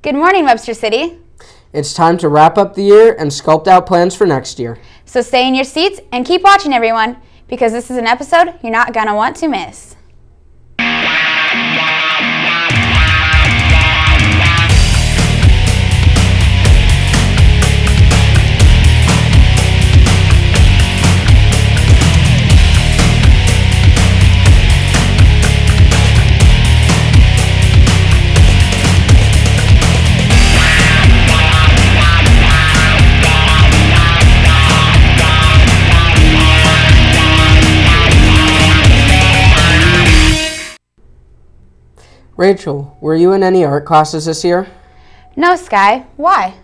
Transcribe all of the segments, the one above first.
Good morning, Webster City. It's time to wrap up the year and sculpt out plans for next year. So stay in your seats and keep watching, everyone, because this is an episode you're not going to want to miss. Rachel, were you in any art classes this year? No, Sky. Why?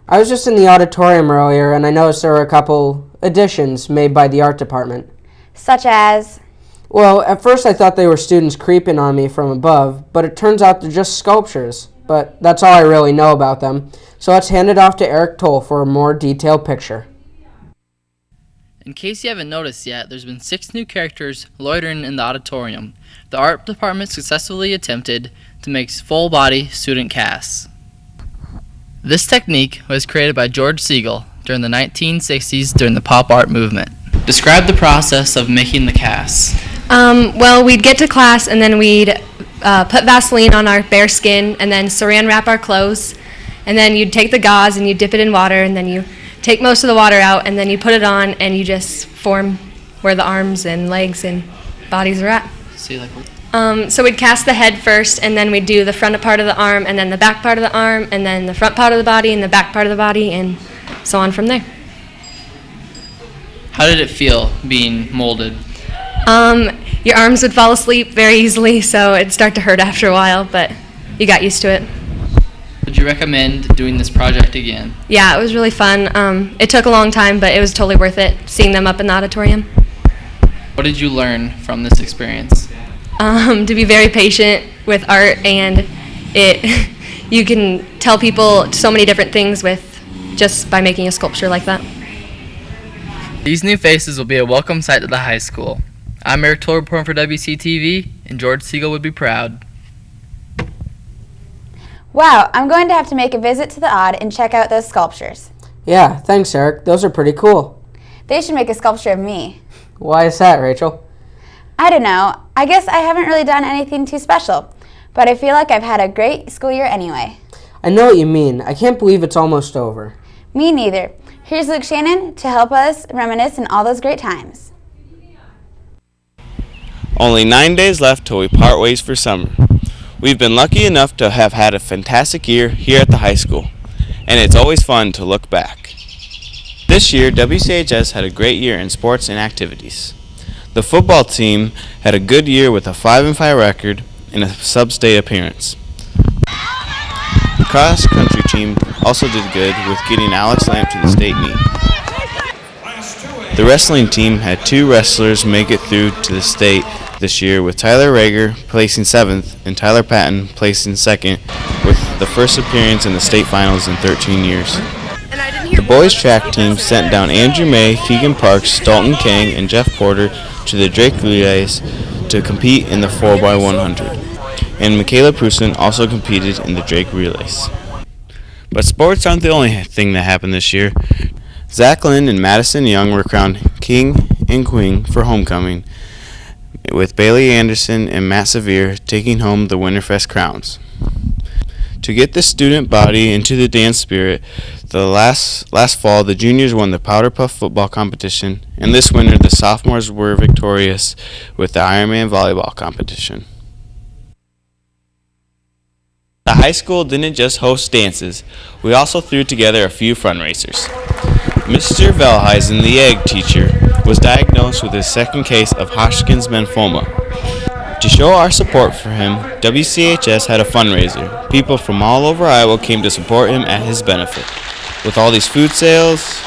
I was just in the auditorium earlier and I noticed there were a couple additions made by the art department. Such as? Well, at first I thought they were students creeping on me from above, but it turns out they're just sculptures. But that's all I really know about them. So let's hand it off to Eric Toll for a more detailed picture. In case you haven't noticed yet, there's been 6 new characters loitering in the auditorium. The art department successfully attempted to make full-body student casts. This technique was created by George Siegel during the 1960s during the pop art movement. Describe the process of making the casts. Well, we'd get to class and then we'd put Vaseline on our bare skin and then saran wrap our clothes. And then you'd take the gauze and you dip it in water and then you take most of the water out and then you put it on and you just form where the arms and legs and bodies are at. So we'd cast the head first and then we'd do the front part of the arm and then the back part of the arm and then the front part of the body and the back part of the body and so on from there. How did it feel being molded? Your arms would fall asleep very easily, so it'd start to hurt after a while, but you got used to it. Would you recommend doing this project again? Yeah, it was really fun. It took a long time, but it was totally worth it, seeing them up in the auditorium. What did you learn from this experience? To be very patient with art, and you can tell people so many different things with just by making a sculpture like that. These new faces will be a welcome sight to the high school. I'm Eric Toll reporting for Wctv, and George Siegel would be proud. Wow, I'm going to have to make a visit to the Odd and check out those sculptures. Yeah, thanks Eric. Those are pretty cool. They should make a sculpture of me. Why is that, Rachel? I don't know. I guess I haven't really done anything too special, but I feel like I've had a great school year anyway. I know what you mean. I can't believe it's almost over. Me neither. Here's Luke Shannon to help us reminisce in all those great times. Only 9 days left till we part ways for summer. We've been lucky enough to have had a fantastic year here at the high school, and it's always fun to look back. This year, WCHS had a great year in sports and activities. The football team had a good year with a 5-5 record and a sub-state appearance. The cross-country team also did good with getting Alex Lamp to the state meet. The wrestling team had 2 wrestlers make it through to the state this year, with Tyler Rager placing 7th and Tyler Patton placing 2nd, with the first appearance in the state finals in 13 years. The boys track team sent down Andrew May, Keegan Parks, Dalton Kang, and Jeff Porter to the Drake Relays to compete in the 4x100, and Michaela Prusen also competed in the Drake Relays. But sports aren't the only thing that happened this year. Zach Lynn and Madison Young were crowned king and queen for homecoming, with Bailey Anderson and Matt Severe taking home the Winterfest crowns. To get the student body into the dance spirit, the last fall the juniors won the Powder Puff football competition, and this winter the sophomores were victorious with the Ironman volleyball competition. The high school didn't just host dances, we also threw together a few fundraisers. Mr. Velheisen, the egg teacher, was diagnosed with his 2nd case of Hodgkin's lymphoma. To show our support for him, WCHS had a fundraiser. People from all over Iowa came to support him at his benefit. With all these food sales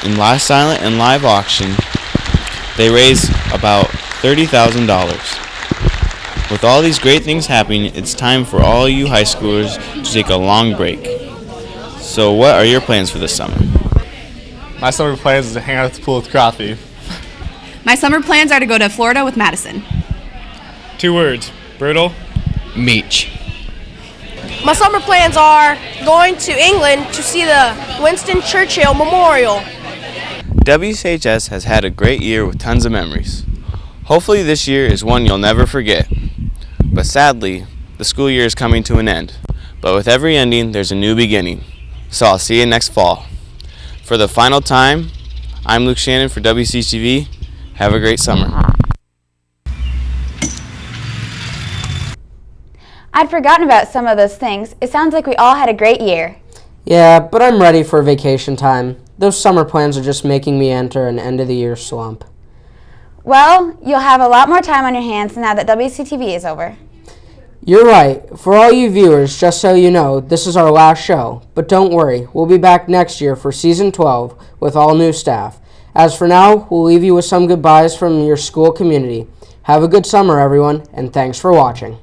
and live silent and live auction, they raised about $30,000. With all these great things happening, it's time for all you high schoolers to take a long break. So what are your plans for this summer? My summer plans is to hang out at the pool with Crothy. My summer plans are to go to Florida with Madison. 2 words, brutal, Meech. My summer plans are going to England to see the Winston Churchill Memorial. WCHS has had a great year with tons of memories. Hopefully this year is one you'll never forget. But sadly, the school year is coming to an end. But with every ending, there's a new beginning. So I'll see you next fall. For the final time, I'm Luke Shannon for Wctv. Have a great summer. I'd forgotten about some of those things. It sounds like we all had a great year. Yeah, but I'm ready for vacation time. Those summer plans are just making me enter an end-of-the-year slump. Well, you'll have a lot more time on your hands now that WCTV is over. You're right. For all you viewers, just so you know, this is our last show. But don't worry, we'll be back next year for Season 12 with all new staff. As for now, we'll leave you with some goodbyes from your school community. Have a good summer, everyone, and thanks for watching.